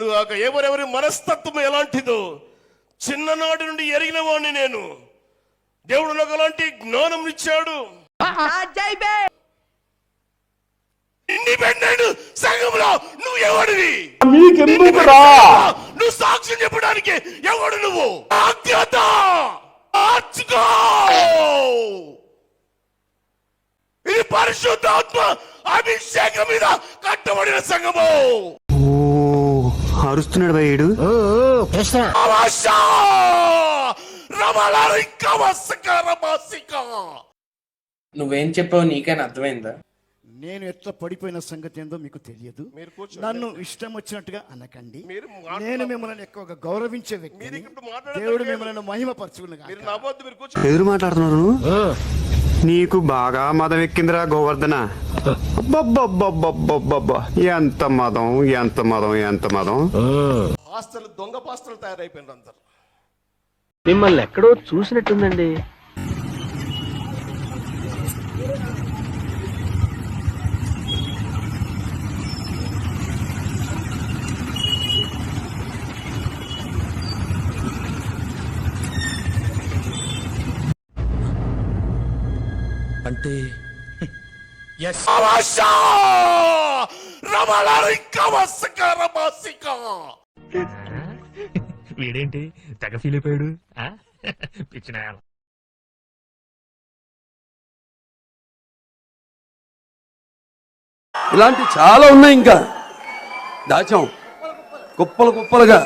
అందుగాక ఎవరెవరి మనస్తత్వం ఎలాంటిదో చిన్ననాటి నుండి ఎరిగిన వాడిని నేను. దేవుడు నాకు అలాంటి జ్ఞానం ఇచ్చాడు. ఇండిపెండెంట్ సంఘంలో నువ్వు ఎవడివి? నువ్వు సాక్ష్యం చెప్పడానికి ఎవడు నువ్వు? ఇది పరిశుద్ధాత్మ అభిషేకం మీద కట్టబడిన సంఘము. అరుస్తున్నాడు భయ్యుడు. నువ్వేం చెప్పావు నీకైనా అర్థమైందా? నేను ఎట్లా పడిపోయిన సంగతి ఏందో మీకు తెలియదు. నన్ను ఇష్టం వచ్చినట్టుగా అనకండి. నేను మిమ్మల్ని ఎక్కువగా గౌరవించే వ్యక్తి. దేవుడు మిమ్మల్ని మహిమపరచుకుని. ఎదురు మాట్లాడుతున్నారు. నీకు బాగా మదం ఎక్కిందిరా గోవర్ధన. ఎంత మదం, ఎంత మదం, ఎంత మదం. పాస్టర్లు దొంగ పాస్టర్లు తయారైపోయినారు అందరు. మిమ్మల్ని ఎక్కడో చూసినట్టుందండి. అంటే వీడేంటి తెగ ఫీల్ అయిపోయాడు? పిచ్చిన ఇలాంటి చాలా ఉన్నాయి, ఇంకా దాచాం కుప్పలు కుప్పలుగా.